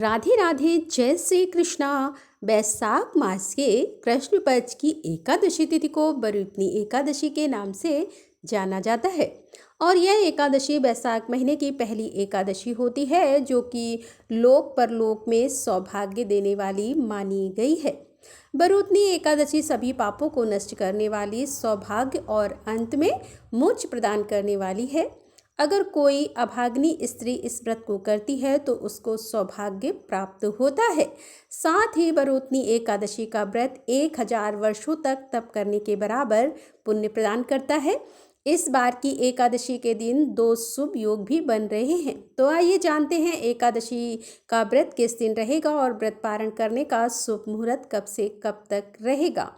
राधे राधे, जय श्री कृष्णा। बैसाख मास के कृष्ण पक्ष की एकादशी तिथि को बरूतनी एकादशी के नाम से जाना जाता है और यह एकादशी बैसाख महीने की पहली एकादशी होती है, जो कि लोक परलोक में सौभाग्य देने वाली मानी गई है। बरूतनी एकादशी सभी पापों को नष्ट करने वाली, सौभाग्य और अंत में मोक्ष प्रदान करने वाली है। अगर कोई अभागिनी स्त्री इस व्रत को करती है तो उसको सौभाग्य प्राप्त होता है। साथ ही बरूतनी एकादशी का व्रत 1000 वर्षों तक तप करने के बराबर पुण्य प्रदान करता है। इस बार की एकादशी के दिन 2 शुभ योग भी बन रहे हैं। तो आइए जानते हैं एकादशी का व्रत किस दिन रहेगा और व्रत पारण करने का शुभ मुहूर्त कब से कब तक रहेगा।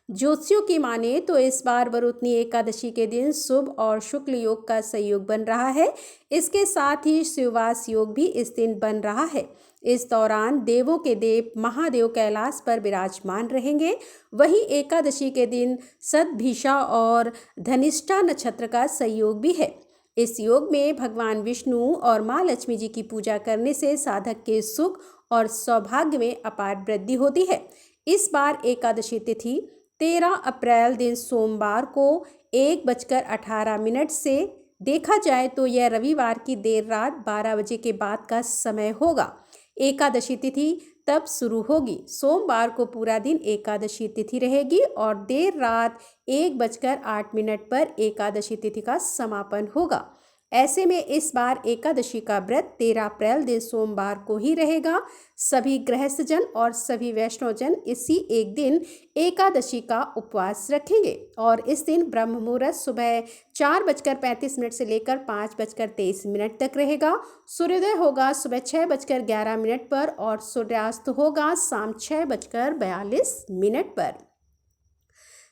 ज्योतिषियों की माने तो इस बार बरूतनी एकादशी के दिन शुभ और शुक्ल योग का संयोग बन रहा है। इसके साथ ही शिववास योग भी इस दिन बन रहा है। इस दौरान देवों के देव महादेव कैलाश पर विराजमान रहेंगे। वहीं एकादशी के दिन सतभिषा और धनिष्ठा नक्षत्र का संयोग भी है। इस योग में भगवान विष्णु और माँ लक्ष्मी जी की पूजा करने से साधक के सुख और सौभाग्य में अपार वृद्धि होती है। इस बार एकादशी तिथि 13 अप्रैल दिन सोमवार को 1:18 से देखा जाए तो यह रविवार की देर रात 12 बजे के बाद का समय होगा। एकादशी तिथि तब शुरू होगी। सोमवार को पूरा दिन एकादशी तिथि रहेगी और देर रात 1:08 पर एकादशी तिथि का समापन होगा। ऐसे में इस बार एकादशी का व्रत 13 अप्रैल दिन सोमवार को ही रहेगा। सभी गृहस्थजन और सभी वैष्णवजन इसी एक दिन एकादशी का उपवास रखेंगे और इस दिन ब्रह्म मुहूर्त सुबह 4:35 से लेकर 5:23 तक रहेगा। सूर्योदय होगा सुबह 6:11 पर और सूर्यास्त होगा शाम 6:42 पर।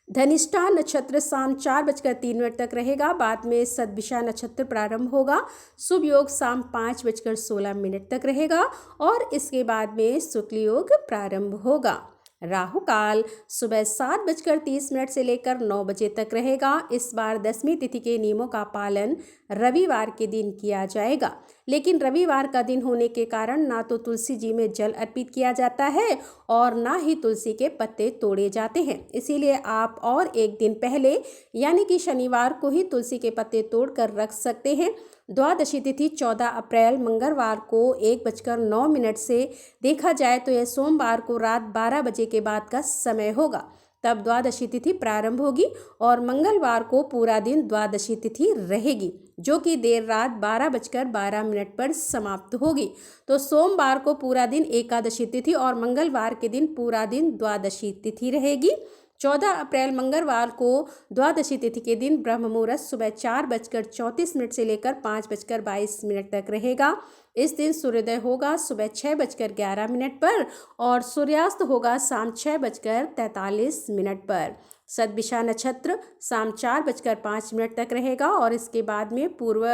धनिष्ठा नक्षत्र शाम 4:03 तक रहेगा। बाद में सतभिषा नक्षत्र प्रारंभ होगा। शुभ योग शाम 5:16 तक रहेगा और इसके बाद में शुक्ल योग प्रारंभ होगा। राहु काल सुबह 7:30 से लेकर 9 बजे तक रहेगा। इस बार 10वीं तिथि के नियमों का पालन रविवार के दिन किया जाएगा, लेकिन रविवार का दिन होने के कारण ना तो तुलसी जी में जल अर्पित किया जाता है और ना ही तुलसी के पत्ते तोड़े जाते हैं। इसीलिए आप और एक दिन पहले यानी कि शनिवार को ही तुलसी के पत्ते तोड़कर रख सकते हैं। द्वादशी तिथि 14 अप्रैल मंगलवार को 1:09 से देखा जाए तो यह सोमवार को रात 12 बजे के बाद का समय होगा। तब द्वादशी तिथि प्रारंभ होगी और मंगलवार को पूरा दिन द्वादशी तिथि रहेगी, जो कि देर रात 12:12 पर समाप्त होगी। तो सोमवार को पूरा दिन एकादशी तिथि और मंगलवार के दिन पूरा दिन द्वादशी तिथि रहेगी। 14 अप्रैल मंगलवार को द्वादशी तिथि के दिन ब्रह्म मुहूर्त सुबह 4:34 से लेकर 5:22 तक रहेगा। इस दिन सूर्योदय होगा सुबह 6:11 पर और सूर्यास्त होगा शाम 6:43 पर। सतभिषा नक्षत्र शाम 4:05 तक रहेगा और इसके बाद में पूर्व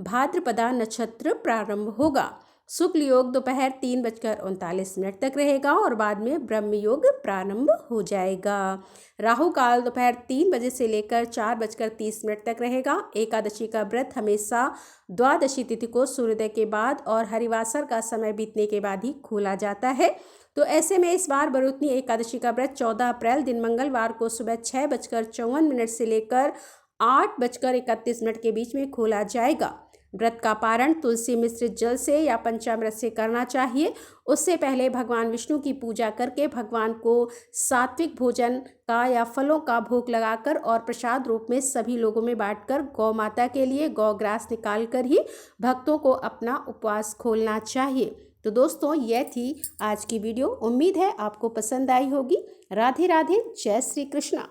भाद्रपदा नक्षत्र प्रारंभ होगा। शुक्ल योग दोपहर 3:39 तक रहेगा और बाद में ब्रह्म योग प्रारंभ हो जाएगा। राहु काल दोपहर 3 बजे से लेकर 4:30 तक रहेगा। एकादशी का व्रत हमेशा द्वादशी तिथि को सूर्योदय के बाद और हरिवासर का समय बीतने के बाद ही खोला जाता है। तो ऐसे में इस बार बरूतनी एकादशी का व्रत 14 अप्रैल दिन मंगलवार को सुबह 6:54 से लेकर 8:31 के बीच में खोला जाएगा। व्रत का पारण तुलसी मिश्रित जल से या पंचामृत से करना चाहिए। उससे पहले भगवान विष्णु की पूजा करके भगवान को सात्विक भोजन का या फलों का भोग लगाकर और प्रसाद रूप में सभी लोगों में बांटकर गौ माता के लिए गौग्रास निकाल कर ही भक्तों को अपना उपवास खोलना चाहिए। तो दोस्तों, यह थी आज की वीडियो। उम्मीद है आपको पसंद आई होगी। राधे राधे, जय श्री कृष्णा।